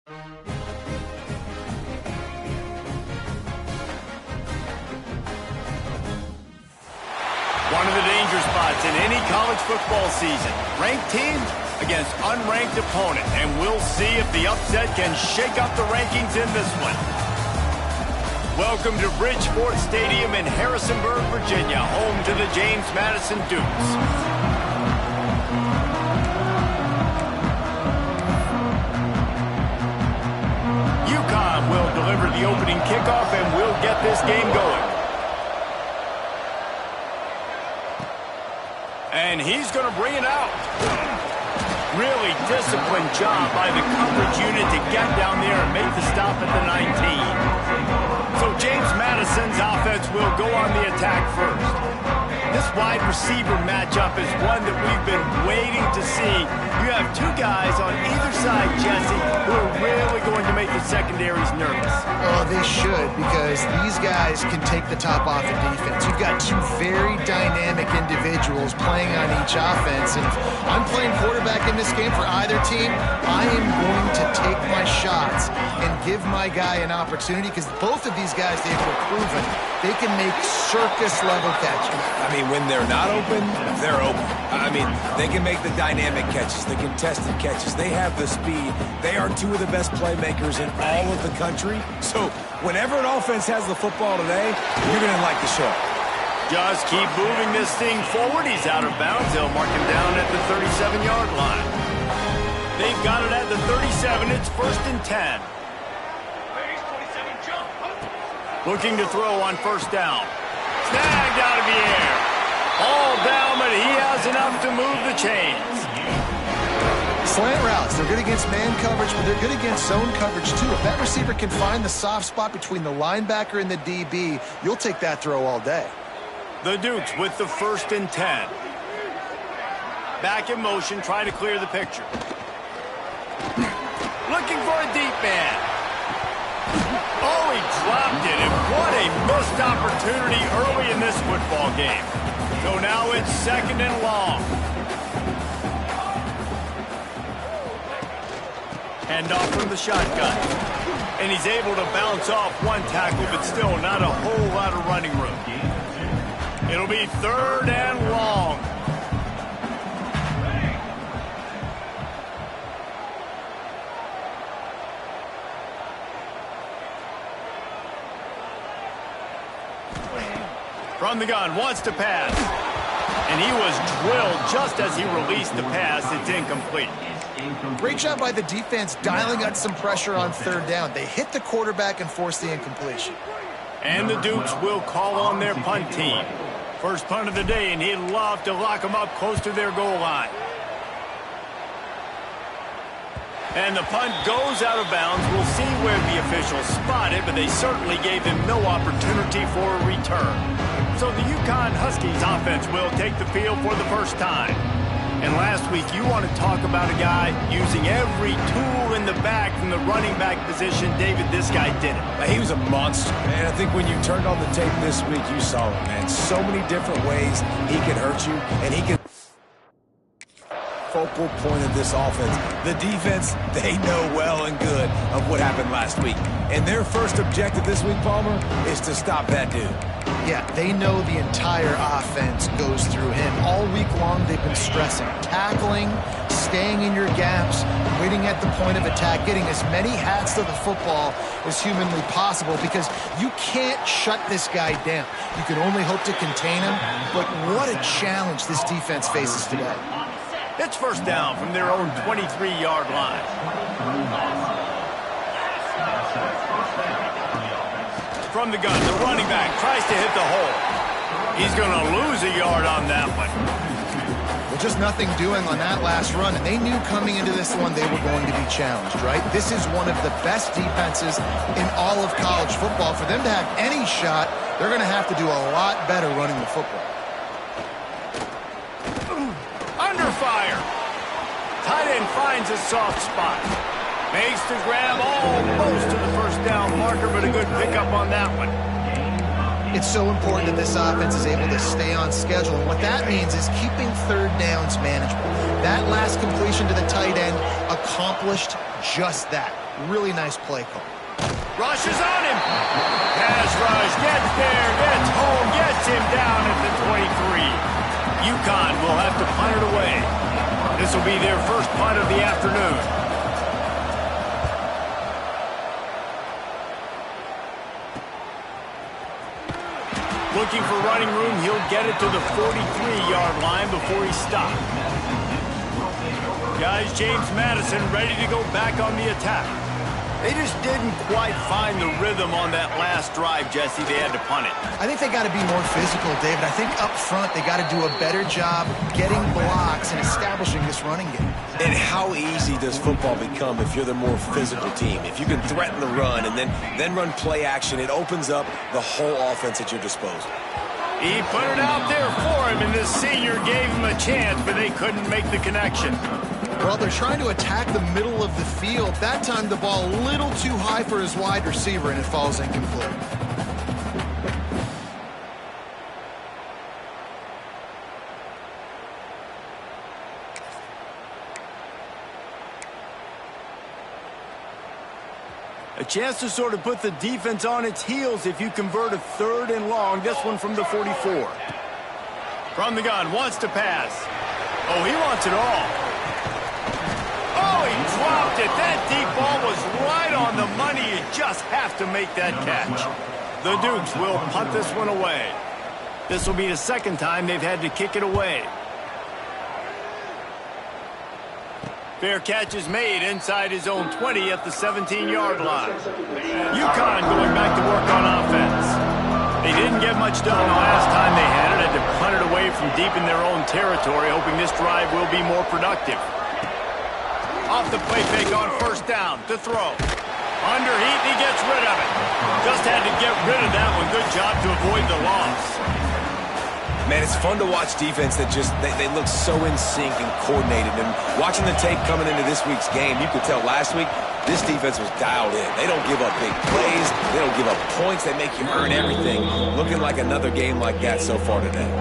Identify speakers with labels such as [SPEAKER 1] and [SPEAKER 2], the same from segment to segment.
[SPEAKER 1] One of the danger spots in any college football season. Ranked team against unranked opponent. And we'll see if the upset can shake up the rankings in this one. Welcome to Bridgeport Stadium in Harrisonburg, Virginia, home to the James Madison Dukes. UCONN will deliver the opening kickoff and we'll get this game going. And he's going to bring it out. Really disciplined job by the coverage unit to get down there and make the stop at the 19. So James Madison's offense will go on the attack first. This wide receiver matchup is one that we've been waiting to see. You have two guys on either side, Jesse, who are really going to make the secondaries nervous.
[SPEAKER 2] Well, they should, because these guys can take the top off the defense. You've got two very dynamic individuals playing on each offense, and if I'm playing quarterback in this game for either team, I am going to take my shots and give my guy an opportunity, because both of these guys, they've proven they can make circus-level catches.
[SPEAKER 3] I mean, when they're not open, they're open. I mean, they can make the dynamic catches, the contested catches. They have the speed. They are two of the best playmakers in all of the country. So whenever an offense has the football today, you're going to like the show.
[SPEAKER 1] Just keep moving this thing forward. He's out of bounds. They'll mark him down at the 37-yard line. They've got it at the 37. It's 1st and 10. Looking to throw on 1st down. Snagged out of the air. All down, but he has enough to move the chains.
[SPEAKER 2] Slant routes, they're good against man coverage, but they're good against zone coverage too. If that receiver can find the soft spot between the linebacker and the DB, you'll take that throw all day.
[SPEAKER 1] The Dukes with the 1st and 10. Back in motion, trying to clear the picture. Looking for a deep man. Oh, he dropped it, and what a missed opportunity early in this football game. So now it's 2nd and long. Hand off from the shotgun. And he's able to bounce off one tackle, but still not a whole lot of running room. It'll be 3rd and long. From the gun, wants to pass. And he was drilled just as he released the pass. It's incomplete.
[SPEAKER 2] Great job by the defense dialing up some pressure on 3rd down. They hit the quarterback and forced the incompletion.
[SPEAKER 1] And the Dukes will call on their punt team. First punt of the day, and he'd love to lock them up close to their goal line. And the punt goes out of bounds. We'll see where the officials spot it, but they certainly gave him no opportunity for a return. So the UConn Huskies offense will take the field for the first time. And last week, you want to talk about a guy using every tool in the back from the running back position. David, this guy did it.
[SPEAKER 3] He was a monster, and I think when you turned on the tape this week, you saw it, man. So many different ways he can hurt you, and he can... Focal point of this offense. The defense, they know well and good of what happened last week. And their first objective this week, Palmer, is to stop that dude.
[SPEAKER 2] Yeah, they know the entire offense goes through him. All week long, they've been stressing. Tackling, staying in your gaps, waiting at the point of attack, getting as many hats to the football as humanly possible, because you can't shut this guy down. You can only hope to contain him, but what a challenge this defense faces today.
[SPEAKER 1] It's 1st down from their own 23-yard line. From the gun, the running back tries to hit the hole. He's going to lose a yard on that one.
[SPEAKER 2] Well, just nothing doing on that last run, and they knew coming into this one they were going to be challenged, right? This is one of the best defenses in all of college football. For them to have any shot, they're going to have to do a lot better running the football.
[SPEAKER 1] Under fire. Tight end finds a soft spot. Makes the grab almost to the 1st down marker, but a good pickup on that one.
[SPEAKER 2] It's so important that this offense is able to stay on schedule. And what that means is keeping third downs manageable. That last completion to the tight end accomplished just that. Really nice play call.
[SPEAKER 1] Rush is on him. Pass rush, gets there, gets home, gets him down at the 23. UConn will have to punt it away. This will be their first punt of the afternoon. Looking for running room, he'll get it to the 43-yard line before he stopped. Guys, James Madison ready to go back on the attack. They just didn't quite find the rhythm on that last drive, Jesse. They had to punt it.
[SPEAKER 2] I think they got to be more physical, David. I think up front they got to do a better job getting blocks and establishing this running game.
[SPEAKER 3] And how easy does football become if you're the more physical team? If you can threaten the run and then run play action, it opens up the whole offense at your disposal.
[SPEAKER 1] He put it out there for him, and this senior gave him a chance, but they couldn't make the connection.
[SPEAKER 2] Well, they're trying to attack the middle of the field. That time the ball a little too high for his wide receiver, and it falls incomplete.
[SPEAKER 1] A chance to sort of put the defense on its heels if you convert a 3rd and long. This one from the 44. From the gun, wants to pass. Oh, he wants it all. Oh, he dropped it. That deep ball was right on the money. You just have to make that catch. The Dukes will punt this one away. This will be the second time they've had to kick it away. Fair catch is made inside his own 20 at the 17-yard line. UConn going back to work on offense. They didn't get much done the last time they had it. Had to punt it away from deep in their own territory, hoping this drive will be more productive. Off the play fake on 1st down to throw. Under heat, he gets rid of it. Just had to get rid of that one. Good job to avoid the loss.
[SPEAKER 3] Man, it's fun to watch defense that just, they look so in sync and coordinated. And watching the tape coming into this week's game, you could tell last week, this defense was dialed in. They don't give up big plays. They don't give up points. They make you earn everything. Looking like another game like that so far today.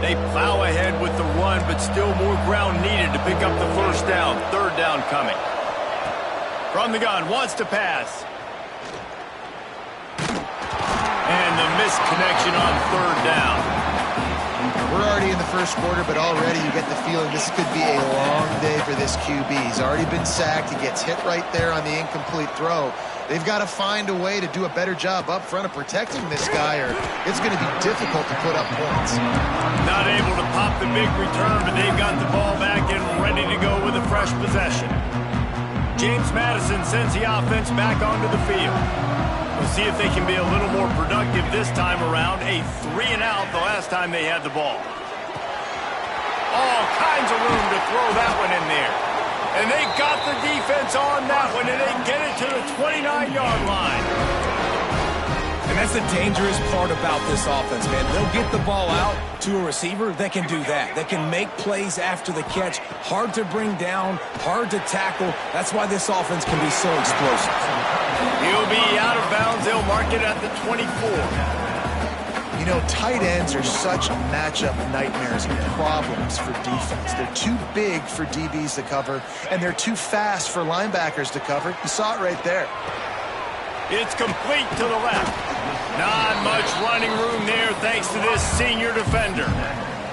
[SPEAKER 1] They plow ahead with the run, but still more ground needed to pick up the 1st down. 3rd down coming. From the gun, wants to pass. And the missed connection on 3rd down.
[SPEAKER 2] We're already in the 1st quarter, but already you get the feeling this could be a long day for this QB. He's already been sacked. He gets hit right there on the incomplete throw. They've got to find a way to do a better job up front of protecting this guy, or it's going to be difficult to put up points.
[SPEAKER 1] Not able to pop the big return, but they've got the ball back and ready to go with a fresh possession. James Madison sends the offense back onto the field. We'll see if they can be a little more productive this time around. A 3-and-out the last time they had the ball. All kinds of room to throw that one in there. And they got the defense on that one, and they get it to the 29-yard line.
[SPEAKER 3] And that's the dangerous part about this offense, man. They'll get the ball out to a receiver that can do that. That can make plays after the catch. Hard to bring down, hard to tackle. That's why this offense can be so explosive.
[SPEAKER 1] He'll be out of bounds. They'll mark it at the 24.
[SPEAKER 2] You know, tight ends are such matchup nightmares and problems for defense. They're too big for DBs to cover, and they're too fast for linebackers to cover. You saw it right there.
[SPEAKER 1] It's complete to the left. Not much running room there thanks to this senior defender.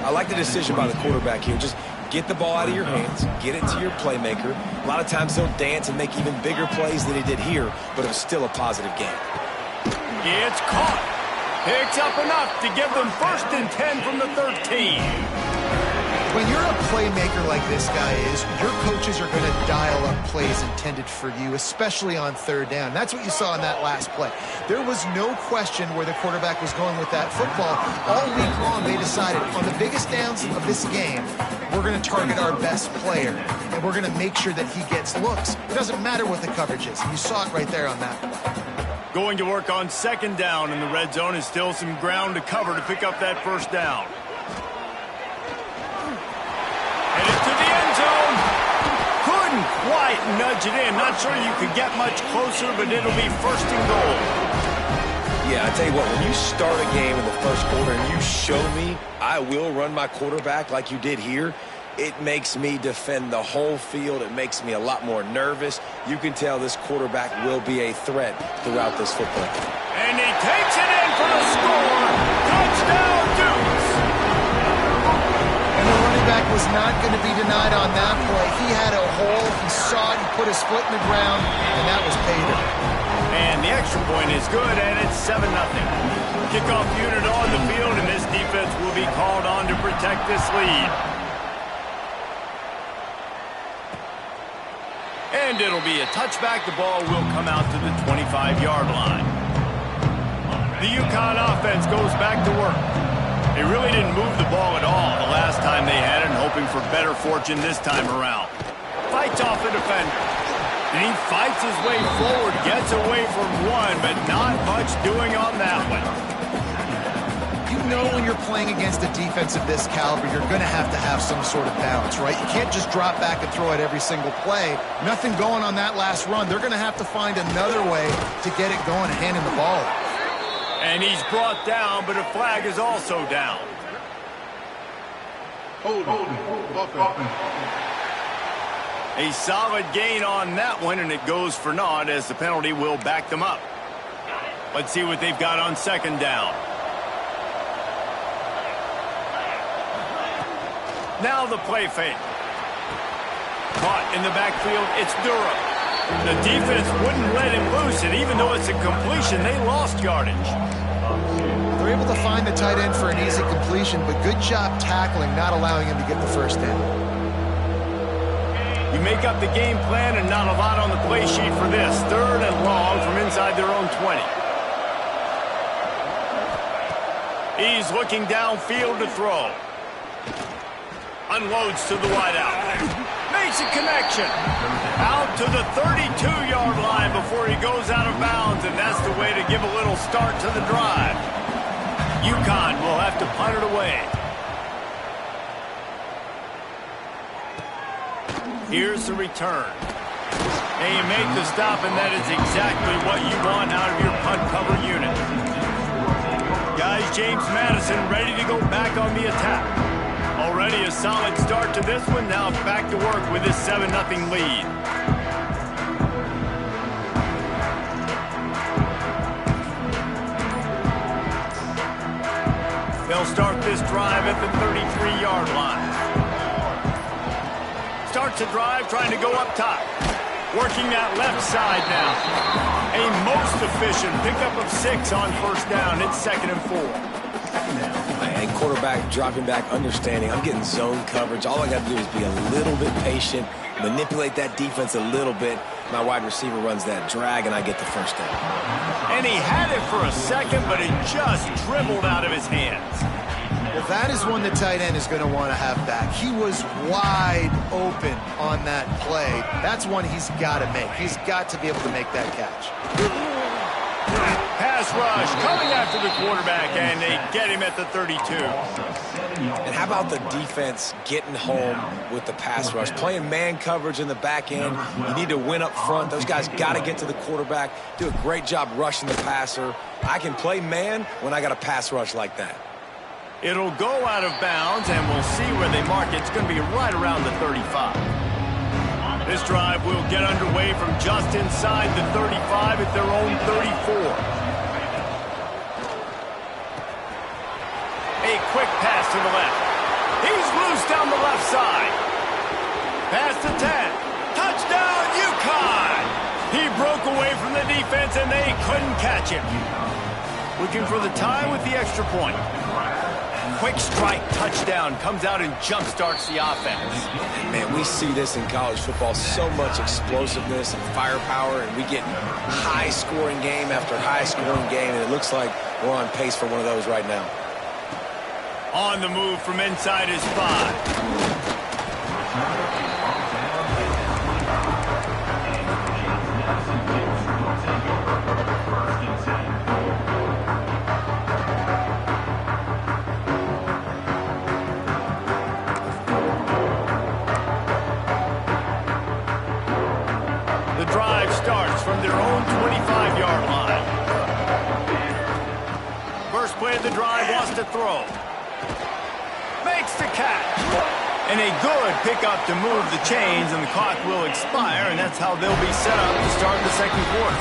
[SPEAKER 3] I like the decision by the quarterback here. Just get the ball out of your hands, get it to your playmaker. A lot of times he'll dance and make even bigger plays than he did here, but it was still a positive game.
[SPEAKER 1] It's caught. Picks up enough to give them 1st and 10 from the 13.
[SPEAKER 2] When you're a playmaker like this guy is, your coaches are going to dial up plays intended for you, especially on 3rd down. That's what you saw in that last play. There was no question where the quarterback was going with that football. All week long, they decided on the biggest downs of this game, we're going to target our best player, and we're going to make sure that he gets looks. It doesn't matter what the coverage is. You saw it right there on that play.
[SPEAKER 1] Going to work on 2nd down in the red zone is still some ground to cover to pick up that 1st down. Headed to the end zone. Couldn't quite nudge punch it in. Not sure you could get much closer, but it'll be first and goal.
[SPEAKER 3] Yeah, I tell you what, when you start a game in the first quarter and you show me I will run my quarterback like you did here, it makes me defend the whole field. It makes me a lot more nervous. You can tell this quarterback will be a threat throughout this football game.
[SPEAKER 1] And he takes it in for the score. Touchdown, Dukes.
[SPEAKER 2] And the running back was not going to be denied on that play. He had a hole. He saw it. He put his foot in the ground, and that was pay dirt.
[SPEAKER 1] And the extra point is good, and it's 7-0. Kickoff unit on the field, and this defense will be called on to protect this lead. And it'll be a touchback. The ball will come out to the 25-yard line. The UConn offense goes back to work. They really didn't move the ball at all the last time they had it, and hoping for better fortune this time around. Fights off the defender. And he fights his way forward, gets away from one, but not much doing on that one.
[SPEAKER 2] You know when you're playing against a defense of this caliber, you're going to have some sort of balance, right? You can't just drop back and throw it every single play. Nothing going on that last run. They're going to have to find another way to get it going and handing the ball off.
[SPEAKER 1] And he's brought down, but a flag is also down.
[SPEAKER 4] Hold on.
[SPEAKER 1] A solid gain on that one, and it goes for naught as the penalty will back them up. Let's see what they've got on second down. Now the play fake. Caught in the backfield, it's Durham. The defense wouldn't let him loose, and even though it's a completion, they lost yardage.
[SPEAKER 2] They're able to find the tight end for an easy completion, but good job tackling, not allowing him to get the first down.
[SPEAKER 1] You make up the game plan and not a lot on the play sheet for this. Third and long from inside their own 20. He's looking downfield to throw. Unloads to the wideout. Makes a connection. Out to the 32-yard line before he goes out of bounds, and that's the way to give a little start to the drive. UConn will have to punt it away. Here's the return. And you make the stop, and that is exactly what you want out of your punt cover unit. Guys, James Madison ready to go back on the attack. Already a solid start to this one. Now back to work with this 7-0 lead. They'll start this drive at the 33-yard line. Starts a drive trying to go up top. Working that left side now. A most efficient pickup of 6 on first down. It's 2nd and 4.
[SPEAKER 3] And quarterback dropping back, understanding I'm getting zone coverage. All I got to do is be a little bit patient, manipulate that defense a little bit. My wide receiver runs that drag, and I get the first down.
[SPEAKER 1] And he had it for a second, but it just dribbled out of his hands.
[SPEAKER 2] Well, that is one the tight end is going to want to have back. He was wide open on that play. That's one he's got to make. He's got to be able to make that catch.
[SPEAKER 1] Pass rush coming after the quarterback, and they get him at the 32.
[SPEAKER 3] And how about the defense getting home with the pass rush? Playing man coverage in the back end. You need to win up front. Those guys got to get to the quarterback. Do a great job rushing the passer. I can play man when I got a pass rush like that.
[SPEAKER 1] It'll go out of bounds, and we'll see where they mark it. It's going to be right around the 35. This drive will get underway from just inside the 35 at their own 34. A quick pass to the left. He's loose down the left side. Pass to 10. Touchdown, UConn! He broke away from the defense, and they couldn't catch him. Looking for the tie with the extra point. Quick strike touchdown comes out and jump starts the offense.
[SPEAKER 3] Man, we see this in college football, so much explosiveness and firepower, and we get high-scoring game after high-scoring game, and it looks like we're on pace for one of those right now.
[SPEAKER 1] On the move from inside his 5. drive starts from their own 25-yard line. First play of the drive, wants to throw. Makes the catch. And a good pickup to move the chains, and the clock will expire, and that's how they'll be set up to start the second quarter.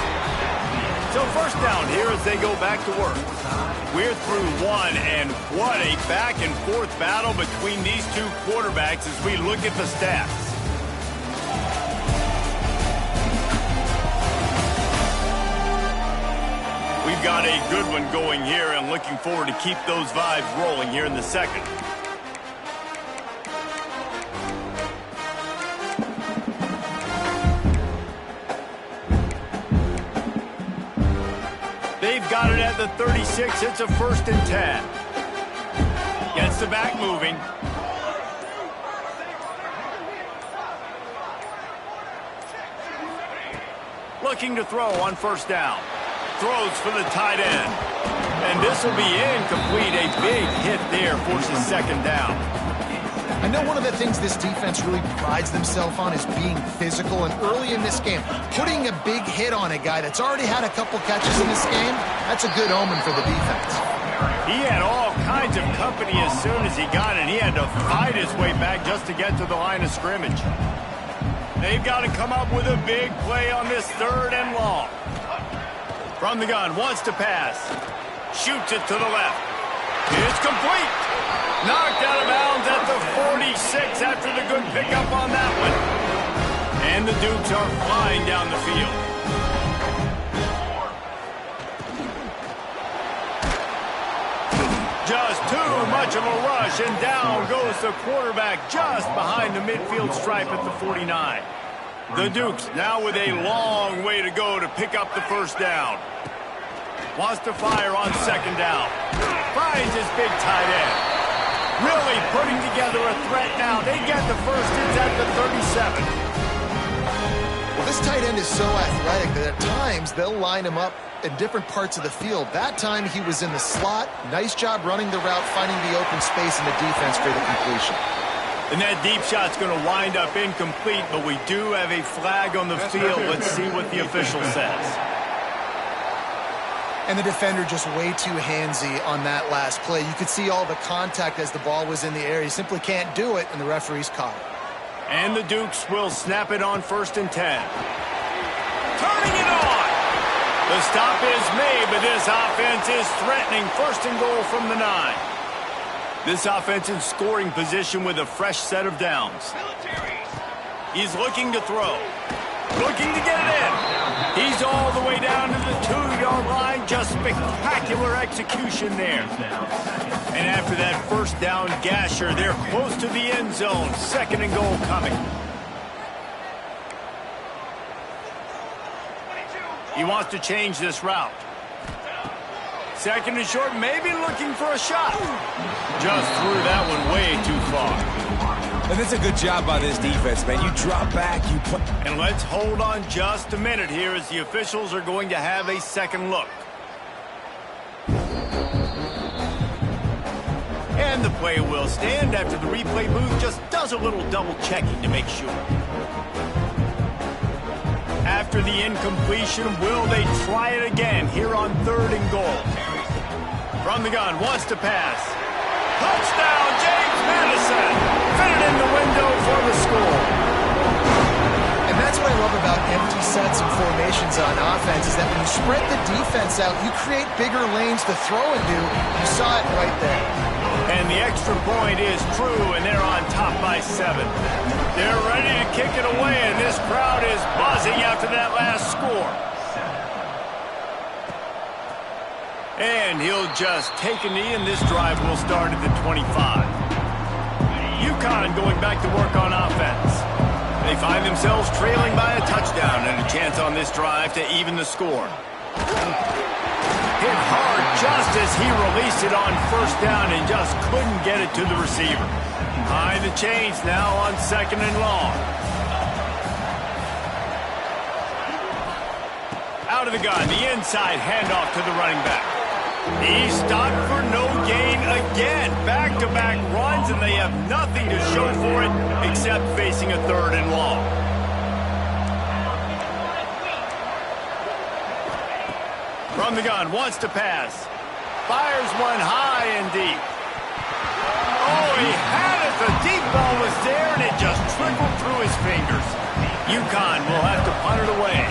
[SPEAKER 1] So first down here as they go back to work. We're through one, and what a back-and-forth battle between these two quarterbacks as we look at the stats. We've got a good one going here, and looking forward to keep those vibes rolling here in the second. They've got it at the 36. It's a 1st and 10. Gets the back moving. Looking to throw on first down. Throws for the tight end. And this will be incomplete. A big hit there forces second down.
[SPEAKER 2] I know one of the things this defense really prides themselves on is being physical, and early in this game, putting a big hit on a guy that's already had a couple catches in this game, that's a good omen for the defense.
[SPEAKER 1] He had all kinds of company as soon as he got it. He had to fight his way back just to get to the line of scrimmage. They've got to come up with a big play on this 3rd and long. From the gun, wants to pass. Shoots it to the left. It's complete. Knocked out of bounds at the 46 after the good pickup on that one. And the Dukes are flying down the field. Just too much of a rush, and down goes the quarterback just behind the midfield stripe at the 49. The Dukes now with a long way to go to pick up the first down. Wants to fire on second down. Finds his big tight end. Really putting together a threat now. They get the first. It's at the 37.
[SPEAKER 2] Well, this tight end is so athletic that at times they'll line him up in different parts of the field. That time he was in the slot. Nice job running the route, finding the open space in the defense for the completion.
[SPEAKER 1] And that deep shot's going to wind up incomplete, but we do have a flag on the field. Let's see what the official says.
[SPEAKER 2] And the defender just way too handsy on that last play. You could see all the contact as the ball was in the air. He simply can't do it, and the referee's caught it.
[SPEAKER 1] And the Dukes will snap it on 1st and 10. Turning it on. The stop is made, but this offense is threatening 1st and goal from the 9. This offense in scoring position with a fresh set of downs. He's looking to throw. Looking to get it in. He's all the way down to the 2-yard line. Just spectacular execution there. And after that first down gasher, they're close to the end zone. 2nd and goal coming. He wants to change this route. 2nd and short, maybe looking for a shot. Just threw that one way too far.
[SPEAKER 3] And that's a good job by this defense, man. You drop back, you put...
[SPEAKER 1] And let's hold on just a minute here as the officials are going to have a second look. And the play will stand after the replay booth just does a little double checking to make sure. After the incompletion, will they try it again here on 3rd and goal? From the gun, wants to pass. Touchdown, James Madison! Fitted in the window for the score.
[SPEAKER 2] And that's what I love about empty sets and formations on offense, is that when you spread the defense out, you create bigger lanes to throw into. You saw it right there.
[SPEAKER 1] And the extra point is true, and they're on top by 7. They're ready to kick it away, and this crowd is buzzing after that last score. And he'll just take a knee, and this drive will start at the 25. UCONN going back to work on offense. They find themselves trailing by a touchdown and a chance on this drive to even the score. Hit hard just as he released it on first down and just couldn't get it to the receiver. High the chains now on 2nd and long. Out of the gun, the inside handoff to the running back. He's stopped for no gain again. Back-to-back runs, and they have nothing to show for it except facing a 3rd and long. From the gun, wants to pass. Fires one high and deep. Oh, he had it. The deep ball was there, and it just trickled through his fingers. UConn will have to punt it away.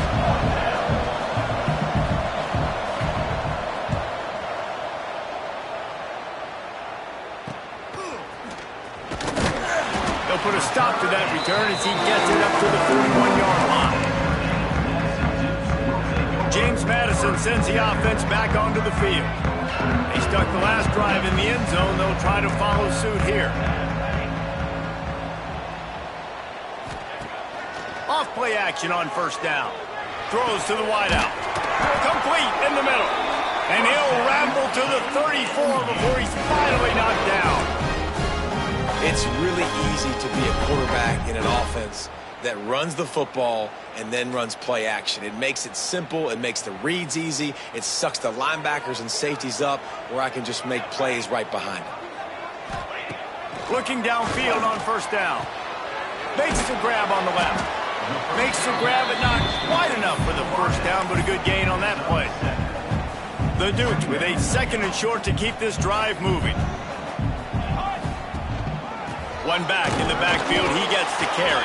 [SPEAKER 1] They'll put a stop to that return as he gets it up to the 41-yard line. James Madison sends the offense back onto the field. They stuck the last drive in the end zone. They'll try to follow suit here. Off play action on first down. Throws to the wideout. Complete in the middle. And he'll ramble to the 34 before he's finally knocked down.
[SPEAKER 3] It's really easy to be a quarterback in an offense that runs the football and then runs play action. It makes it simple. It makes the reads easy. It sucks the linebackers and safeties up where I can just make plays right behind them.
[SPEAKER 1] Looking downfield on first down. Makes the grab on the left. Makes the grab, but not quite enough for the first down, but a good gain on that play. The Dukes with a 2nd and short to keep this drive moving. One back in the backfield, he gets to carry.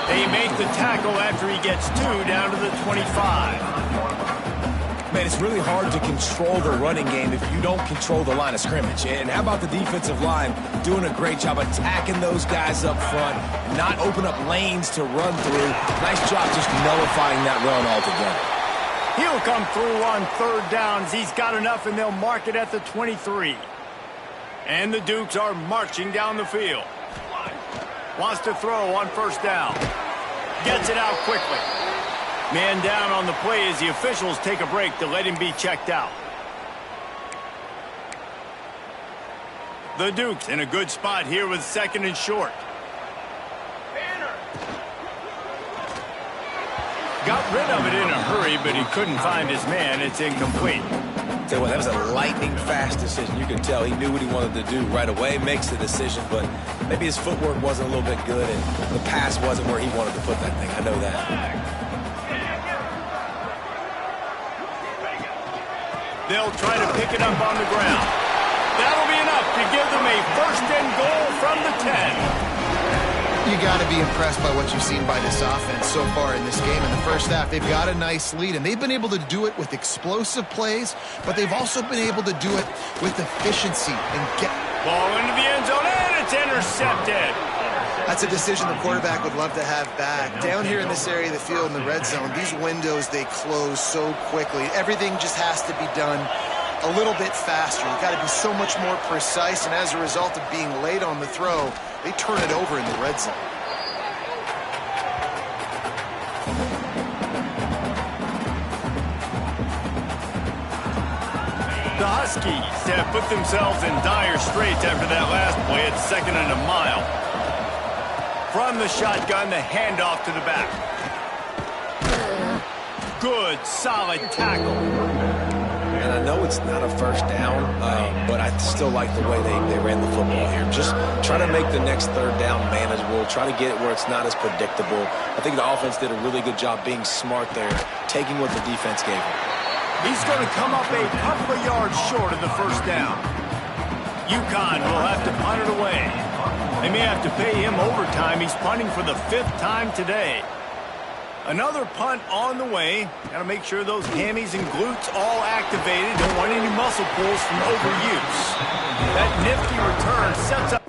[SPEAKER 1] They make the tackle after he gets 2 down to the 25.
[SPEAKER 3] Man, it's really hard to control the running game if you don't control the line of scrimmage. And how about the defensive line doing a great job attacking those guys up front, not open up lanes to run through. Nice job just nullifying that run altogether.
[SPEAKER 1] He'll come through on 3rd downs. He's got enough, and they'll mark it at the 23. And the Dukes are marching down the field. Wants to throw on first down. Gets it out quickly. Man down on the play as the officials take a break to let him be checked out. The Dukes in a good spot here with 2nd and short. Got rid of it in a hurry, but he couldn't find his man. It's incomplete.
[SPEAKER 3] Tell you what, that was a lightning-fast decision. You could tell he knew what he wanted to do right away, makes the decision, but maybe his footwork wasn't a little bit good, and the pass wasn't where he wanted to put that thing. I know that.
[SPEAKER 1] They'll try to pick it up on the ground. That'll be enough to give them a 1st and goal from the 10.
[SPEAKER 2] You got to be impressed by what you've seen by this offense so far in this game. In the first half, they've got a nice lead, and they've been able to do it with explosive plays, but they've also been able to do it with efficiency and get...
[SPEAKER 1] Ball into the end zone, and it's intercepted.
[SPEAKER 2] That's a decision the quarterback would love to have back. Down here in this area of the field in the red zone, these windows, they close so quickly. Everything just has to be done a little bit faster. You've got to be so much more precise, and as a result of being late on the throw, they turn it over in the red zone.
[SPEAKER 1] The Huskies have put themselves in dire straits after that last play. It's 2nd and a mile. From the shotgun, the handoff to the back. Good, solid tackle.
[SPEAKER 3] And I know it's not a first down, but I still like the way they ran the football here. Just try to make the next 3rd down manageable. Try to get it where it's not as predictable. I think the offense did a really good job being smart there, taking what the defense gave him.
[SPEAKER 1] He's going to come up a couple of yards short of the 1st down. UConn will have to punt it away. They may have to pay him overtime. He's punting for the 5th time today. Another punt on the way. Got to make sure those hammies and glutes all activated. Don't want any muscle pulls from overuse. That nifty return sets up.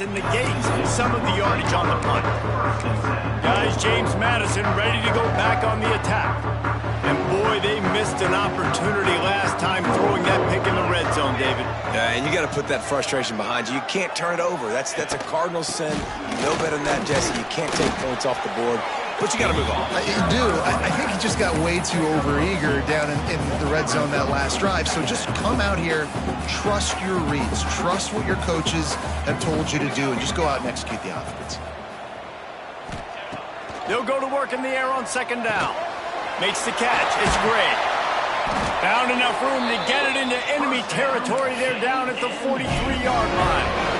[SPEAKER 1] And negates some of the yardage on the punt. Guys, James Madison ready to go back on the attack. And boy, they missed an opportunity last time throwing that pick in the red zone, David.
[SPEAKER 3] Yeah, and you got to put that frustration behind you. You can't turn it over. That's a cardinal sin. You know better than that, Jesse. You can't take points off the board. But you got to move on.
[SPEAKER 2] You do. I think he just got way too overeager down in the red zone that last drive. So just come out here, trust your reads, trust what your coaches have told you to do, and just go out and execute the offense.
[SPEAKER 1] They'll go to work in the air on second down. Makes the catch. It's great. Found enough room to get it into enemy territory. They're down at the 43-yard line.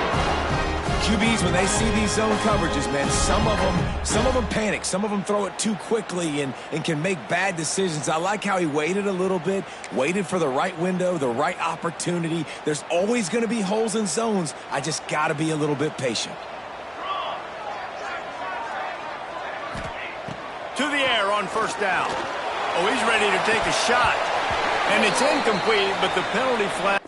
[SPEAKER 3] QBs, when they see these zone coverages, man, some of them panic. Some of them throw it too quickly and can make bad decisions. I like how he waited a little bit, waited for the right window, the right opportunity. There's always going to be holes in zones. I just got to be a little bit patient.
[SPEAKER 1] To the air on first down. Oh, he's ready to take a shot. And it's incomplete, but the penalty flag.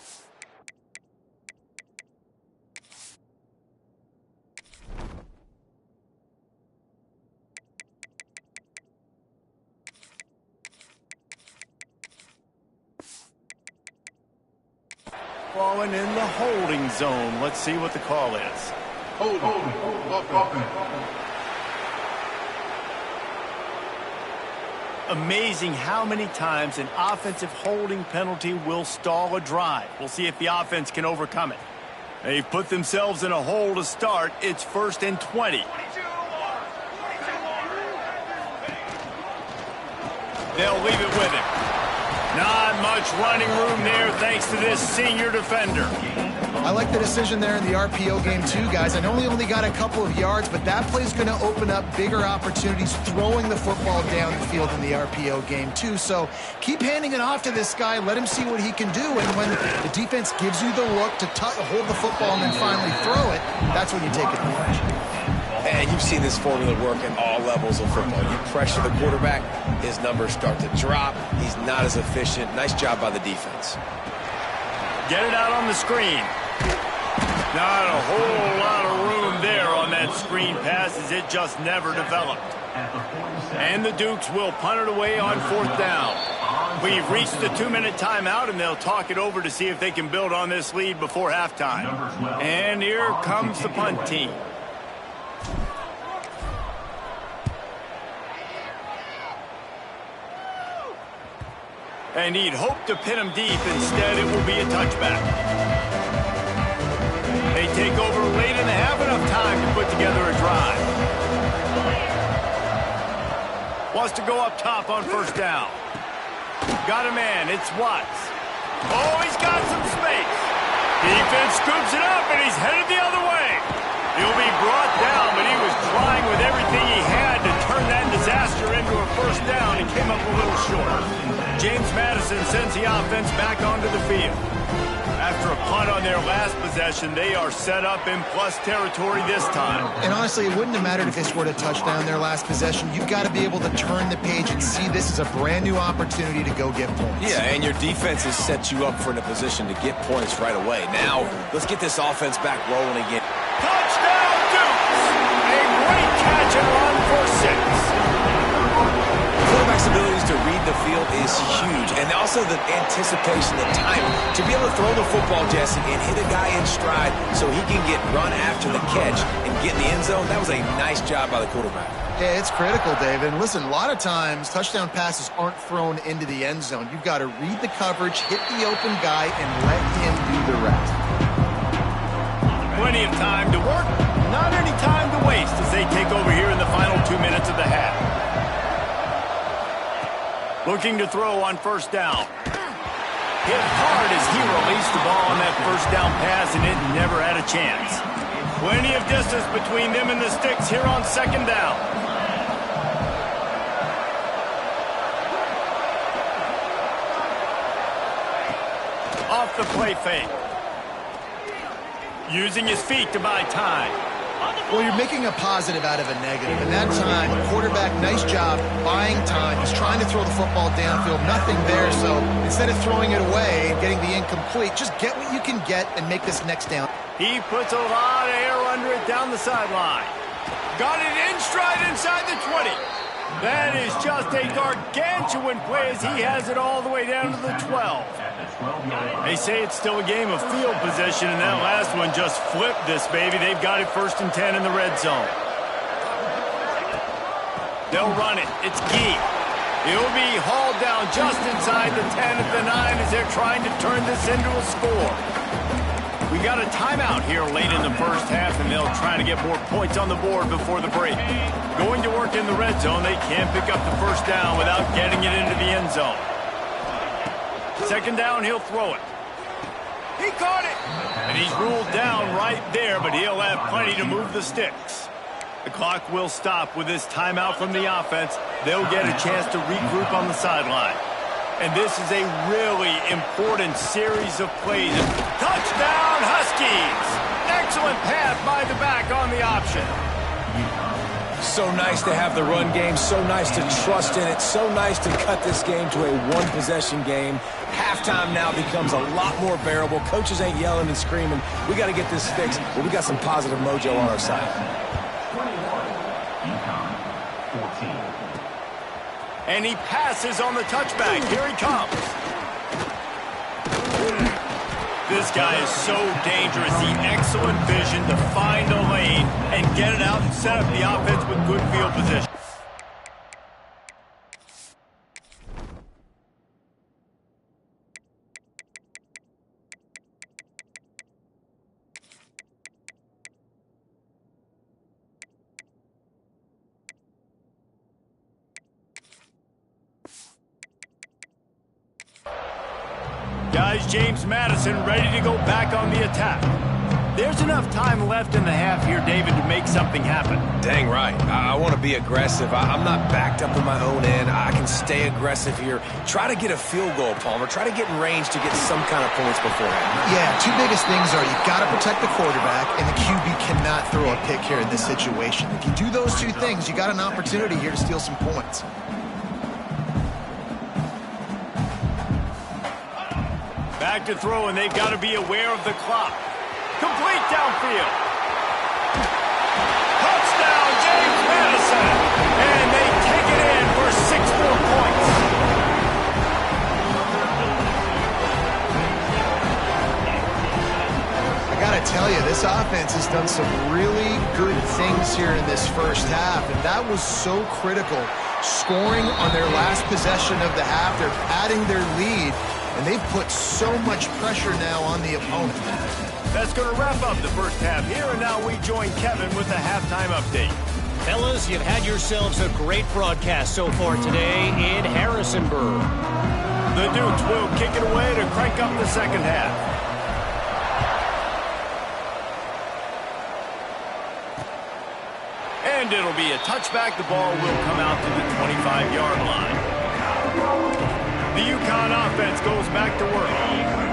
[SPEAKER 1] Falling in the holding zone. Let's see what the call is.
[SPEAKER 4] Holding. Offense.
[SPEAKER 1] Amazing how many times an offensive holding penalty will stall a drive. We'll see if the offense can overcome it. They've put themselves in a hole to start. It's 1st and 20. They'll leave it with him. Not much running room there thanks to this senior defender.
[SPEAKER 2] I like the decision there in the RPO game too, guys. I know he only got a couple of yards, but that play's going to open up bigger opportunities throwing the football down the field in the RPO game too. So keep handing it off to this guy. Let him see what he can do. And when the defense gives you the look to hold the football and then finally throw it, that's when you take advantage.
[SPEAKER 3] And you've seen this formula work at all levels of football. You pressure the quarterback, his numbers start to drop. He's not as efficient. Nice job by the defense.
[SPEAKER 1] Get it out on the screen. Not a whole lot of room there on that screen pass as it just never developed. And the Dukes will punt it away on 4th down. We've reached the 2-minute timeout, and they'll talk it over to see if they can build on this lead before halftime. And here comes the punt team. And he'd hoped to pin him deep. Instead, it will be a touchback. They take over late in the half, enough time to put together a drive. Wants to go up top on 1st down. Got a man. It's Watts. Oh, he's got some space. Defense scoops it up, and he's headed the other way. He'll be brought down, but he was trying with everything he had to turn that disaster into a 1st down. He came up a little short. James Madison sends the offense back onto the field. After a punt on their last possession, they are set up in plus territory this time.
[SPEAKER 2] And honestly, it wouldn't have mattered if they scored a touchdown their last possession. You've got to be able to turn the page and see this as a brand new opportunity to go get points.
[SPEAKER 3] Yeah, and your defense has set you up for in a position to get points right away. Now, let's get this offense back rolling again.
[SPEAKER 1] Touchdown, Dukes! A great catch and run for 6.
[SPEAKER 3] Quarterback's abilities to read the field is huge, and also the anticipation, the time to be able to throw the football, Jesse, and hit a guy in stride so he can get run after the catch and get in the end zone. That was a nice job by the quarterback.
[SPEAKER 2] Yeah, it's critical, David. And listen, a lot of times touchdown passes aren't thrown into the end zone. You've got to read the coverage, hit the open guy, and let him do the rest.
[SPEAKER 1] Plenty of time to work, not any time to waste as they take over here in the final 2 minutes of the half. Looking to throw on 1st down. Hit hard as he released the ball on that 1st down pass, and it never had a chance. Plenty of distance between them and the sticks here on 2nd down. Off the play fake. Using his feet to buy time.
[SPEAKER 2] Well, you're making a positive out of a negative. And that time, quarterback, nice job buying time. He's trying to throw the football downfield. Nothing there. So instead of throwing it away and getting the incomplete, just get what you can get and make this next down.
[SPEAKER 1] He puts a lot of air under it down the sideline. Got it in stride inside the 20. That is just a gargantuan play as he has it all the way down to the 12. They say it's still a game of field position, and that last one just flipped this baby. They've got it 1st and 10 in the red zone. They'll run it. It's Gee. He'll be hauled down just inside the 10 at the 9 as they're trying to turn this into a score. We got a timeout here late in the first half, and they'll try to get more points on the board before the break. Going to work in the red zone, they can't pick up the first down without getting it into the end zone. Second down, he'll throw it. He caught it! And he's ruled down right there, but he'll have plenty to move the sticks. The clock will stop with this timeout from the offense. They'll get a chance to regroup on the sideline. And this is a really important series of plays. Touchdown, Huskies! Excellent pass by the back on the option.
[SPEAKER 3] So nice to have the run game, so nice to trust in it, so nice to cut this game to a one-possession game. Halftime now becomes a lot more bearable. Coaches ain't yelling and screaming. We got to get this fixed, but we got some positive mojo on our side.
[SPEAKER 1] And he passes on the touchback. Here he comes. This guy is so dangerous. The excellent vision to find a lane and get it out and set up the offense with good field position. Guys, James Madison ready to go back on the attack. There's enough time left in the half here, David, to make something happen.
[SPEAKER 3] Dang right. I want to be aggressive. I'm not backed up in my own end. I can stay aggressive here. Try to get a field goal, Palmer. Try to get in range to get some kind of points beforehand.
[SPEAKER 2] Yeah, two biggest things are you've got to protect the quarterback, and the QB cannot throw a pick here in this situation. If you do those two things, you got an opportunity here to steal some points.
[SPEAKER 1] Back to throw, and they've got to be aware of the clock. Complete downfield. Touchdown, James Madison. And they take it in for 6 more points.
[SPEAKER 2] I got to tell you, this offense has done some really good things here in this first half, and that was so critical. Scoring on their last possession of the half, they're padding their lead, and they've put so much pressure now on the opponent.
[SPEAKER 1] That's going to wrap up the first half here, and now we join Kevin with the halftime update.
[SPEAKER 5] Fellas, you've had yourselves a great broadcast so far today in Harrisonburg.
[SPEAKER 1] The Dukes will kick it away to crank up the second half. And it'll be a touchback. The ball will come out to the 25-yard line. The UConn offense goes back to work.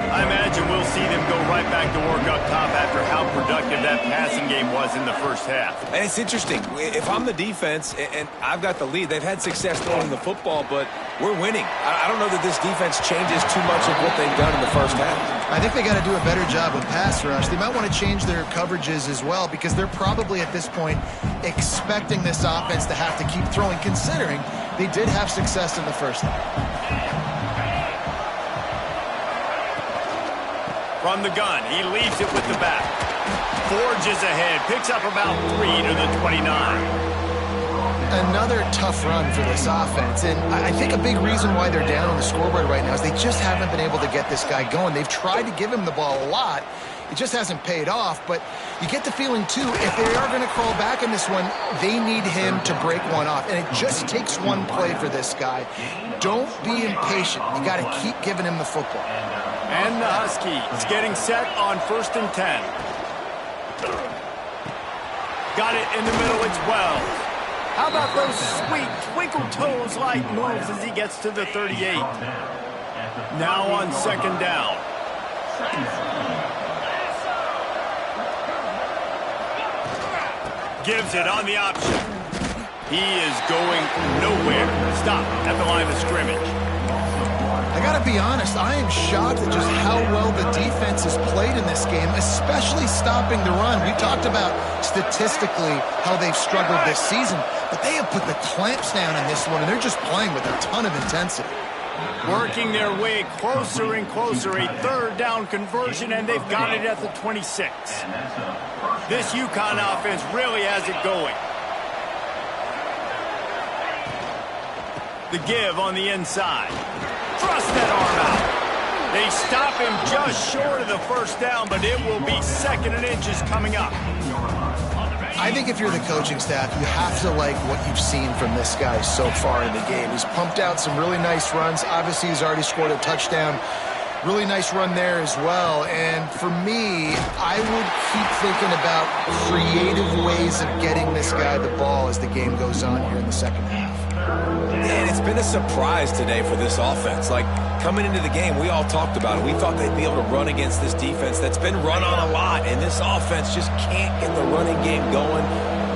[SPEAKER 1] I imagine we'll see them go right back to work up top after how productive that passing game was in the first half.
[SPEAKER 3] And it's interesting. If I'm the defense and I've got the lead, they've had success throwing the football, but we're winning. I don't know that this defense changes too much of what they've done in the first half.
[SPEAKER 2] I think they got to do a better job with pass rush. They might want to change their coverages as well, because they're probably at this point expecting this offense to have to keep throwing, considering they did have success in the first half.
[SPEAKER 1] From the gun, he leaves it with the back. Forges ahead, picks up about 3 to the 29.
[SPEAKER 2] Another tough run for this offense, and I think a big reason why they're down on the scoreboard right now is they just haven't been able to get this guy going. They've tried to give him the ball a lot. It just hasn't paid off, but you get the feeling, too, if they are going to crawl back in this one, they need him to break one off, and it just takes one play for this guy. Don't be impatient. You got to keep giving him the football.
[SPEAKER 1] And the Huskies getting set on 1st and 10. Got it in the middle, it's Wells. How about those sweet twinkle toes-like moves as he gets to the 38? Now on 2nd down. Gives it on the option. He is going nowhere. Stop at the line of scrimmage.
[SPEAKER 2] I got to be honest, I am shocked at just how well the defense has played in this game, especially stopping the run. We talked about statistically how they've struggled this season, but they have put the clamps down in this one, and they're just playing with a ton of intensity.
[SPEAKER 1] Working their way closer and closer, a 3rd down conversion, and they've got it at the 26. This UConn offense really has it going. The give on the inside. Thrust that arm out. They stop him just short of the first down, but it will be 2nd and inches coming up.
[SPEAKER 2] I think if you're the coaching staff, you have to like what you've seen from this guy so far in the game. He's pumped out some really nice runs. Obviously, he's already scored a touchdown. Really nice run there as well. And for me, I would keep thinking about creative ways of getting this guy the ball as the game goes on here in the second half.
[SPEAKER 3] And it's been a surprise today for this offense. Like, coming into the game, we all talked about it. We thought they'd be able to run against this defense that's been run on a lot, and this offense just can't get the running game going.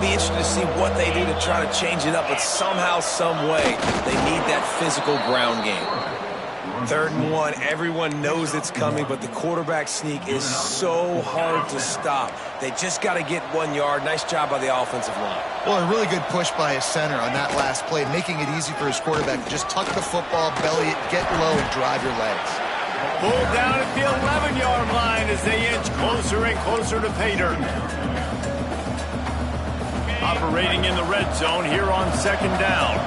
[SPEAKER 3] Be interested to see what they do to try to change it up, but somehow, some way, they need that physical ground game. 3rd and 1, everyone knows it's coming, but the quarterback sneak is so hard to stop. They just got to get 1 yard. Nice job by the offensive line.
[SPEAKER 2] Well, a really good push by his center on that last play, making it easy for his quarterback to just tuck the football, belly it, get low, and drive your legs.
[SPEAKER 1] Pulled down at the 11-yard line as they inch closer and closer to pay dirt. Operating in the red zone here on 2nd down.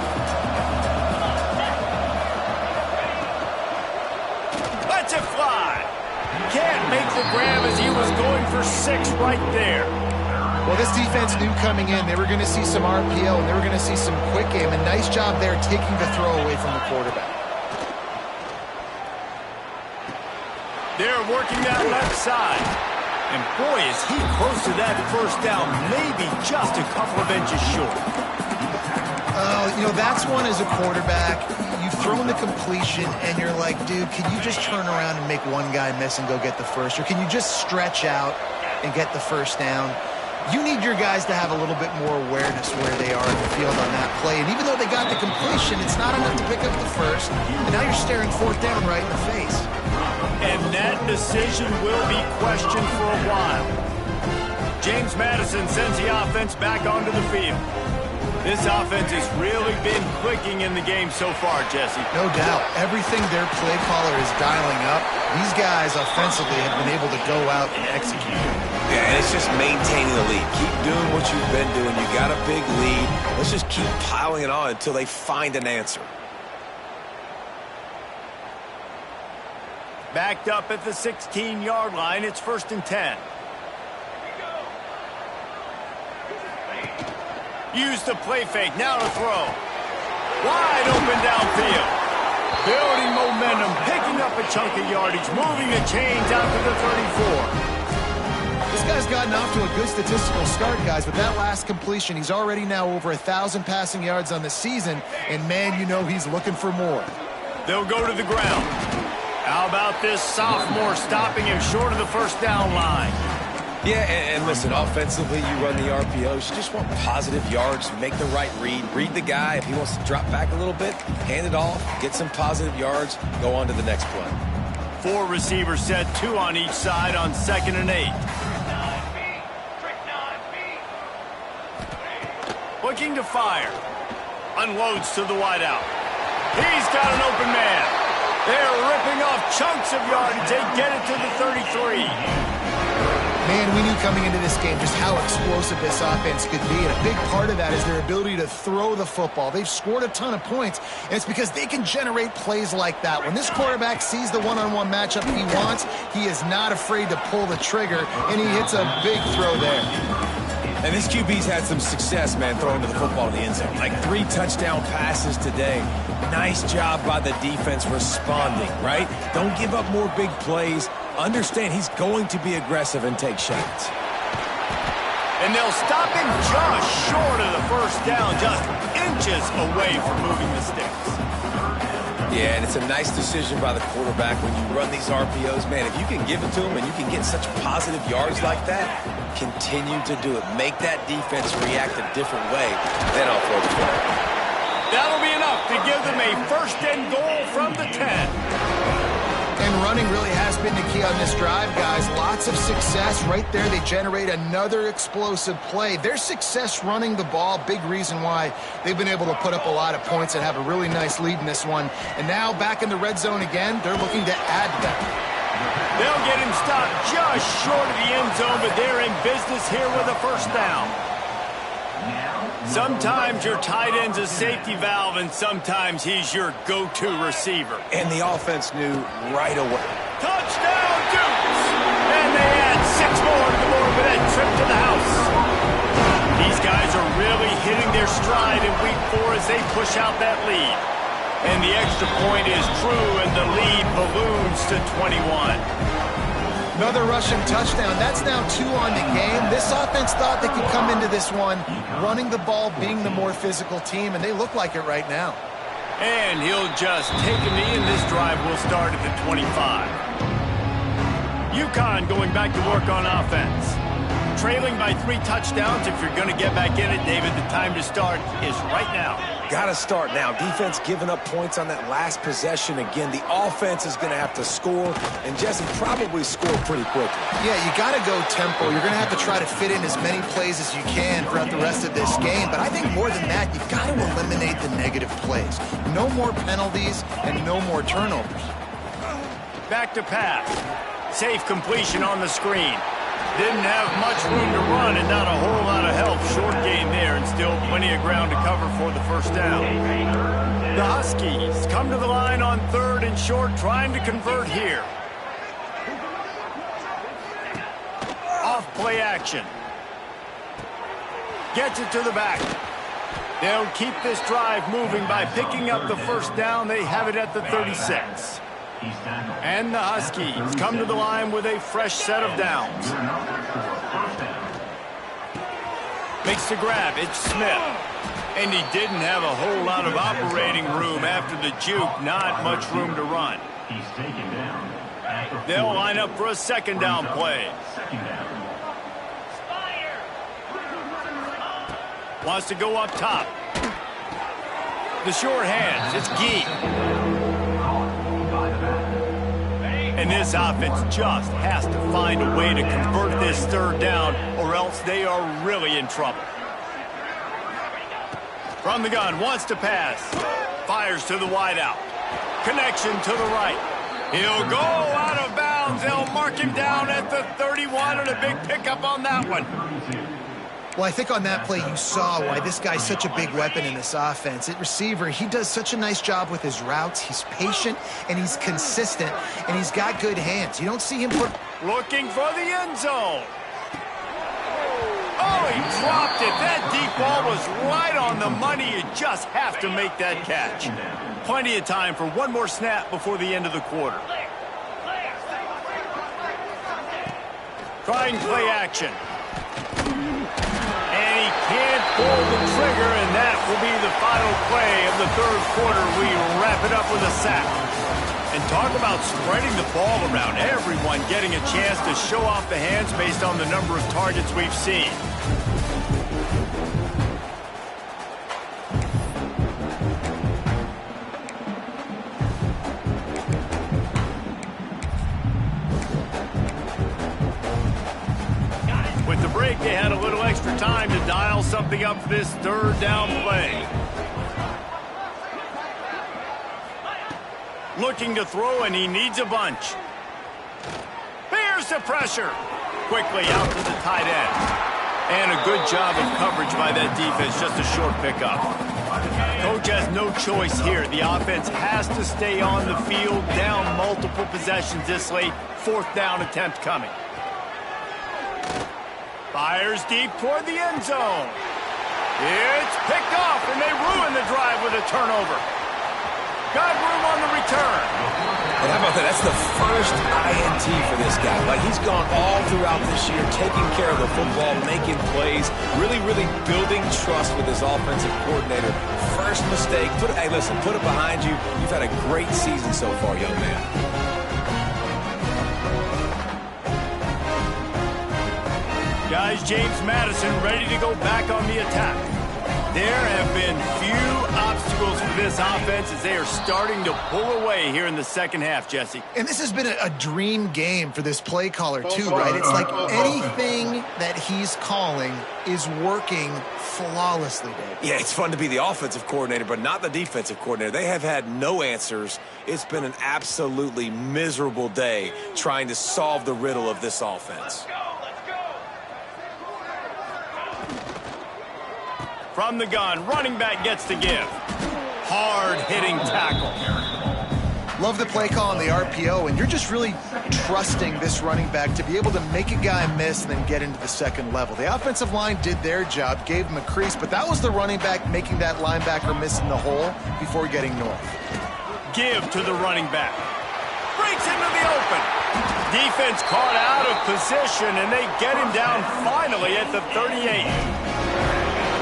[SPEAKER 1] Lets it fly. Can't make the grab as he was going for 6 right there.
[SPEAKER 2] Well, this defense knew coming in they were going to see some RPO and they were going to see some quick game. A nice job there taking the throw away from the quarterback.
[SPEAKER 1] They're working that left side. And boy, is he close to that first down, maybe just a couple of inches short.
[SPEAKER 2] You know, that's one as a quarterback. You've thrown the completion, and you're like, dude, can you just turn around and make one guy miss and go get the first? Or can you just stretch out and get the first down? You need your guys to have a little bit more awareness where they are in the field on that play. And even though they got the completion, it's not enough to pick up the first. And now you're staring 4th down right in the face.
[SPEAKER 1] And that decision will be questioned for a while. James Madison sends the offense back onto the field. This offense has really been clicking in the game so far, Jesse.
[SPEAKER 2] No doubt. Everything their play caller is dialing up, these guys offensively have been able to go out and execute.
[SPEAKER 3] Yeah, and it's just maintaining the lead. Keep doing what you've been doing. You got a big lead. Let's just keep piling it on until they find an answer.
[SPEAKER 1] Backed up at the 16-yard line. It's 1st and 10. Use the play fake. Now to throw. Wide open downfield. Building momentum. Picking up a chunk of yardage. Moving the chains out to the 34.
[SPEAKER 2] This guy's gotten off to a good statistical start, guys. With that last completion, he's already now over 1,000 passing yards on the season. And, man, you know he's looking for more.
[SPEAKER 1] They'll go to the ground. How about this sophomore stopping him short of the first down line?
[SPEAKER 3] Yeah, and listen, offensively, you run the RPOs. You just want positive yards, make the right read. Read the guy. If he wants to drop back a little bit, hand it off, get some positive yards, go on to the next play.
[SPEAKER 1] 4 receivers set, 2 on each side on 2nd and 8. Looking to fire. Unloads to the wideout. He's got an open man. They're ripping off chunks of yardage. They get it to the 33.
[SPEAKER 2] Man, we knew coming into this game just how explosive this offense could be, and a big part of that is their ability to throw the football. They've scored a ton of points, and it's because they can generate plays like that. When this quarterback sees the one-on-one matchup he wants, he is not afraid to pull the trigger, and he hits a big throw there.
[SPEAKER 3] And this QB's had some success, man, throwing to the football in the end zone. Like 3 touchdown passes today. Nice job by the defense responding, right? Don't give up more big plays. Understand he's going to be aggressive and take shots.
[SPEAKER 1] And they'll stop him just short of the first down, just inches away from moving the sticks.
[SPEAKER 3] Yeah, and it's a nice decision by the quarterback when you run these RPOs. Man, if you can give it to him and you can get such positive yards like that, continue to do it. Make that defense react a different way. Then I'll throw the ball.
[SPEAKER 1] That'll be enough to give them a 1st and goal from the 10.
[SPEAKER 2] And running really has been the key on this drive, guys. Lots of success right there. They generate another explosive play. Their success running the ball, big reason why they've been able to put up a lot of points and have a really nice lead in this one. And now back in the red zone again, they're looking to add that.
[SPEAKER 1] They'll get him stopped just short of the end zone, but they're in business here with a 1st down. Sometimes your tight end's a safety valve, and sometimes he's your go-to receiver.
[SPEAKER 3] And the offense knew right away.
[SPEAKER 1] Touchdown, Dukes! And they add 6 more to the board with that trip to the house. These guys are really hitting their stride in week 4 as they push out that lead. And the extra point is true, and the lead balloons to 21.
[SPEAKER 2] Another rushing touchdown. That's now 2 on the game. This offense thought they could come into this one running the ball, being the more physical team, and they look like it right now.
[SPEAKER 1] And he'll just take a knee, and this drive will start at the 25. UConn going back to work on offense. Trailing by 3 touchdowns. If you're going to get back in it, David, the time to start is right now.
[SPEAKER 3] Got to start now. Defense giving up points on that last possession. Again, the offense is going to have to score, and Jesse probably score pretty quickly.
[SPEAKER 2] Yeah, you got to go tempo. You're going to have to try to fit in as many plays as you can throughout the rest of this game. But I think more than that, you've got to eliminate the negative plays. No more penalties and no more turnovers.
[SPEAKER 1] Back to pass. Safe completion on the screen. Didn't have much room to run and not a whole lot of help. Short gain there and still plenty of ground to cover for the first down. The Huskies come to the line on 3rd and short, trying to convert here. Off play action. Gets it to the back. They'll keep this drive moving by picking up the first down. They have it at the 36. And the Huskies come to the line with a fresh set of downs. Makes the grab. It's Smith. And he didn't have a whole lot of operating room after the juke. Not much room to run. They'll line up for a 2nd down play. Wants to go up top. The short hands. It's Gee. And this offense just has to find a way to convert this 3rd down, or else they are really in trouble. From the gun, wants to pass. Fires to the wideout. Connection to the right. He'll go out of bounds. They'll mark him down at the 31, and a big pickup on that one.
[SPEAKER 2] Well, I think on that play you saw why this guy's such a big weapon in this offense. At receiver, he does such a nice job with his routes. He's patient, and he's consistent, and he's got good hands. You don't see him put...
[SPEAKER 1] Looking for the end zone. Oh, he dropped it. That deep ball was right on the money. You just have to make that catch. Plenty of time for one more snap before the end of the quarter. Trying play action. And he can't pull the trigger, and that will be the final play of the 3rd quarter. We wrap it up with a sack. And talk about spreading the ball around. Everyone getting a chance to show off the hands based on the number of targets we've seen. With the break, they had a little extra time to dial something up for this 3rd down play. Looking to throw, and he needs a bunch. Here's the pressure. Quickly out to the tight end. And a good job of coverage by that defense, just a short pickup. Coach has no choice here. The offense has to stay on the field, down multiple possessions this late. 4th down attempt coming. Fires deep toward the end zone. It's picked off, and they ruin the drive with a turnover. Got room on the return.
[SPEAKER 3] And how about that? That's the first INT for this guy. Like, he's gone all throughout this year, taking care of the football, making plays, really, really building trust with his offensive coordinator. First mistake. Hey, listen, put it behind you. You've had a great season so far, young man.
[SPEAKER 1] Guys, James Madison ready to go back on the attack. There have been few obstacles for this offense as they are starting to pull away here in the 2nd half, Jesse.
[SPEAKER 2] And this has been a dream game for this play caller, too, right? It's like anything that he's calling is working flawlessly, Dave.
[SPEAKER 3] Yeah, it's fun to be the offensive coordinator, but not the defensive coordinator. They have had no answers. It's been an absolutely miserable day trying to solve the riddle of this offense.
[SPEAKER 1] From the gun, running back gets to give. Hard-hitting tackle.
[SPEAKER 2] Love the play call on the RPO, and you're just really trusting this running back to be able to make a guy miss and then get into the second level. The offensive line did their job, gave him a crease, but that was the running back making that linebacker miss in the hole before getting north.
[SPEAKER 1] Give to the running back. Breaks into the open. Defense caught out of position, and they get him down finally at the 38.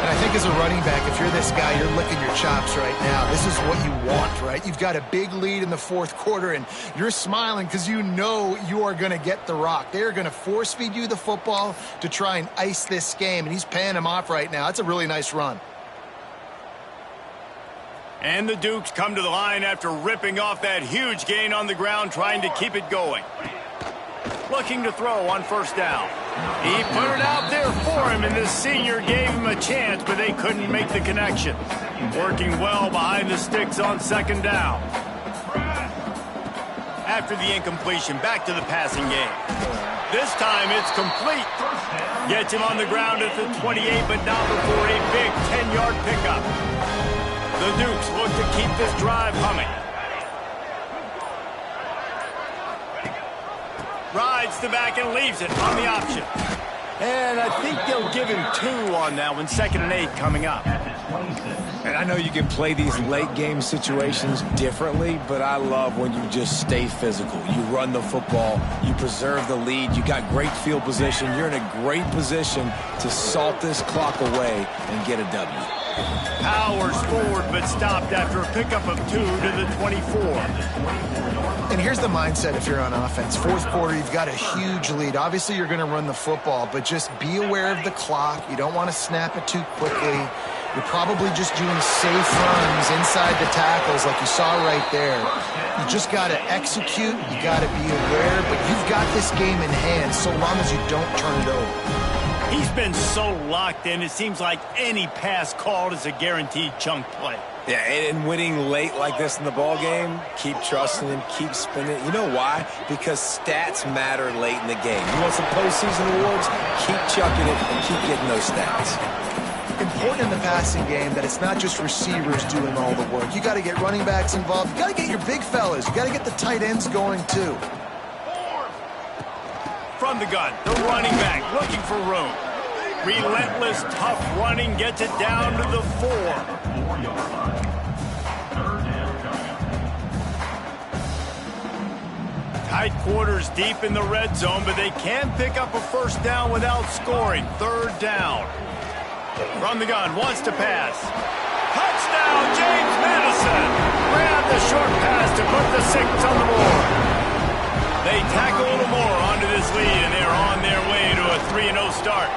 [SPEAKER 2] And I think as a running back, if you're this guy, you're licking your chops right now. This is what you want, right? You've got a big lead in the fourth quarter, and you're smiling because you know you are going to get the rock. They're going to force-feed you the football to try and ice this game, and he's paying him off right now. That's a really nice run.
[SPEAKER 1] And the Dukes come to the line after ripping off that huge gain on the ground, trying to keep it going. Looking to throw on first down. He put it out there for him, and this senior gave him a chance, but they couldn't make the connection. Working well behind the sticks on second down. After the incompletion, back to the passing game. This time it's complete. Gets him on the ground at the 28, but not before a big 10-yard pickup. The Dukes look to keep this drive humming. Rides the back and leaves it on the option. And I think they'll give him 2 on that one. 2nd and 8 coming up.
[SPEAKER 3] And I know you can play these late game situations differently, but I love when you just stay physical. You run the football, you preserve the lead, you got great field position. You're in a great position to salt this clock away and get a W.
[SPEAKER 1] Powers forward, but stopped after a pickup of 2 to the 24.
[SPEAKER 2] And here's the mindset if you're on offense. Fourth quarter, you've got a huge lead. Obviously, you're going to run the football, but just be aware of the clock. You don't want to snap it too quickly. You're probably just doing safe runs inside the tackles like you saw right there. You just got to execute. You got to be aware, but you've got this game in hand so long as you don't turn it over.
[SPEAKER 1] He's been so locked in, it seems like any pass called is a guaranteed chunk play.
[SPEAKER 3] Yeah, and winning late like this in the ball game, keep trusting him, keep spinning. You know why? Because stats matter late in the game. You want some postseason awards? Keep chucking it and keep getting those stats.
[SPEAKER 2] Important in the passing game that it's not just receivers doing all the work. You got to get running backs involved. You got to get your big fellas. You got to get the tight ends going too.
[SPEAKER 1] From the gun, the running back looking for room. Relentless, tough running gets it down to the 4. Tight quarters deep in the red zone, but they can pick up a first down without scoring. 3rd down. From the gun, wants to pass. Touchdown, James Madison. Grab the short pass to put the 6 on the board. They tackle a little more onto this lead, and they're on their way to a 3-0 start.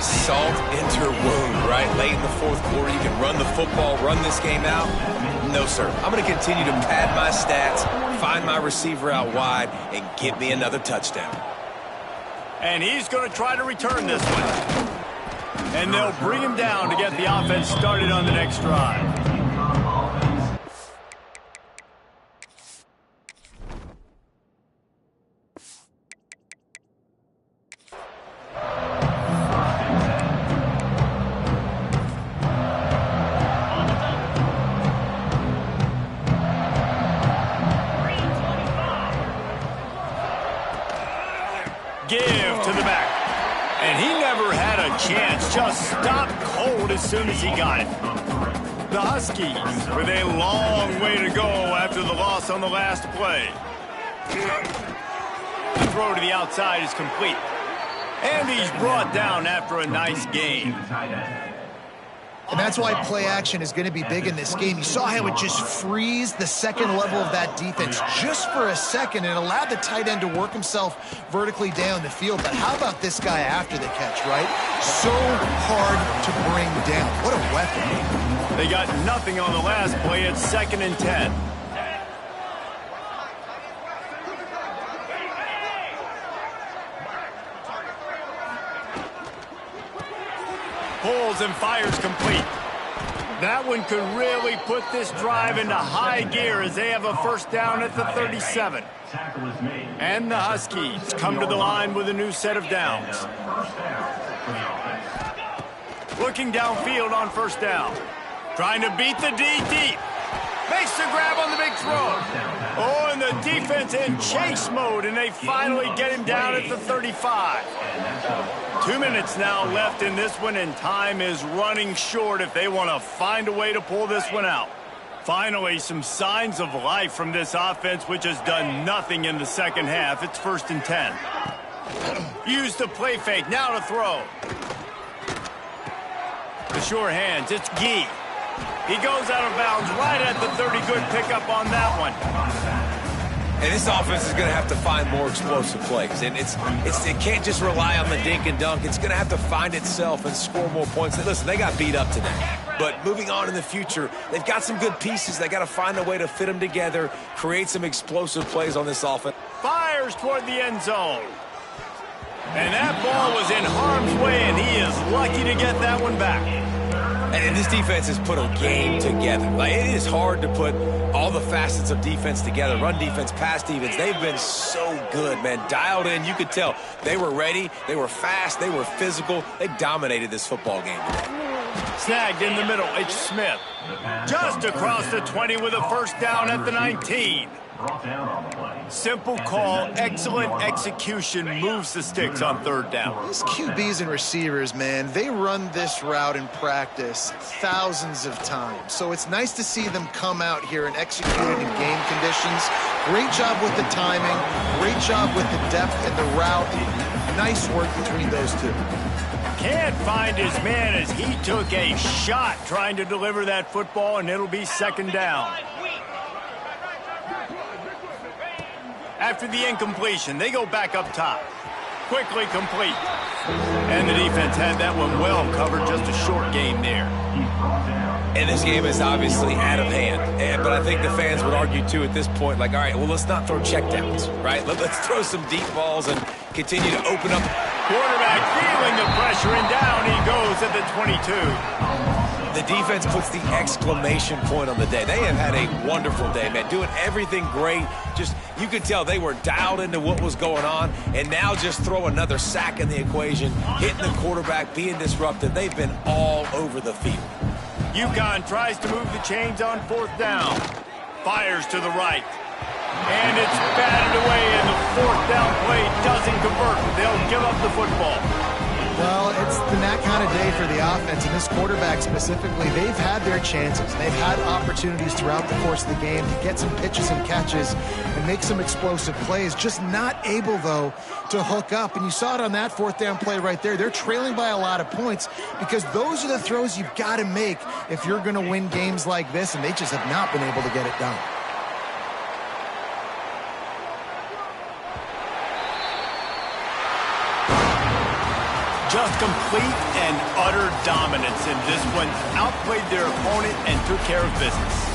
[SPEAKER 3] Salt into wound, right? Late in the fourth quarter, you can run the football, run this game out. No, sir. I'm going to continue to pad my stats, find my receiver out wide, and get me another touchdown.
[SPEAKER 1] And he's going to try to return this one. And they'll bring him down to get the offense started on the next drive. Give to the back. And he never had a chance. Just stopped cold as soon as he got it. The Huskies with a long way to go after the loss on the last play. The throw to the outside is complete. And he's brought down after a nice gain.
[SPEAKER 2] And that's why play action is going to be big in this game. You saw how it just frees the second level of that defense just for a second and allowed the tight end to work himself vertically down the field. But how about this guy after the catch, right? So hard to bring down. What a weapon.
[SPEAKER 1] They got nothing on the last play. It's 2nd and 10. Pulls and fires complete. That one could really put this drive into high gear as they have a first down at the 37. And the Huskies come to the line with a new set of downs. Looking downfield on first down. Trying to beat the D deep. Makes the grab on the big throw. Oh, and the defense in chase mode, and they finally get him down at the 35. 2 minutes now left in this one, and time is running short if they want to find a way to pull this one out. Finally, some signs of life from this offense, which has done nothing in the second half. It's 1st and 10. Use the play fake. Now to throw. The sure hands. It's Gee. He goes out of bounds right at the 30. Good pickup on that one.
[SPEAKER 3] And this offense is going to have to find more explosive plays. And it can't just rely on the dink and dunk. It's going to have to find itself and score more points. And listen, they got beat up today. But moving on in the future, they've got some good pieces. They got to find a way to fit them together, create some explosive plays on this offense.
[SPEAKER 1] Fires toward the end zone. And that ball was in harm's way, and he is lucky to get that one back.
[SPEAKER 3] And this defense has put a game together. Like, it is hard to put all the facets of defense together. Run defense, pass defense. They've been so good, man. Dialed in. You could tell they were ready. They were fast. They were physical. They dominated this football game today.
[SPEAKER 1] Snagged in the middle. It's Smith. Just across the 20 with a first down at the 19. Simple call, excellent execution, moves the sticks on 3rd down.
[SPEAKER 2] These QBs and receivers, man, they run this route in practice thousands of times. So it's nice to see them come out here and execute it in game conditions. Great job with the timing, great job with the depth and the route. Nice work between those two.
[SPEAKER 1] Can't find his man as he took a shot trying to deliver that football, and it'll be 2nd down. After the incompletion, they go back up top. Quickly complete. And the defense had that one well covered. Just a short game there.
[SPEAKER 3] And this game is obviously out of hand. But I think the fans would argue, too, at this point, like, all right, well, let's not throw checkdowns, right? Let's throw some deep balls and continue to open up.
[SPEAKER 1] Quarterback feeling the pressure, and down he goes at the 22.
[SPEAKER 3] The defense puts the exclamation point on the day. They have had a wonderful day, man. Doing everything great. Just, you could tell they were dialed into what was going on. And now just throw another sack in the equation. Hitting the quarterback, being disruptive. They've been all over the field.
[SPEAKER 1] UCONN tries to move the chains on 4th down. Fires to the right. And it's batted away, and the 4th down play doesn't convert. They'll give up the football.
[SPEAKER 2] Well, it's been that kind of day for the offense, and this quarterback specifically, they've had their chances. They've had opportunities throughout the course of the game to get some pitches and catches and make some explosive plays, just not able, though, to hook up. And you saw it on that 4th down play right there. They're trailing by a lot of points because those are the throws you've got to make if you're going to win games like this, and they just have not been able to get it done.
[SPEAKER 1] Just complete and utter dominance in this one. Outplayed their opponent and took care of business.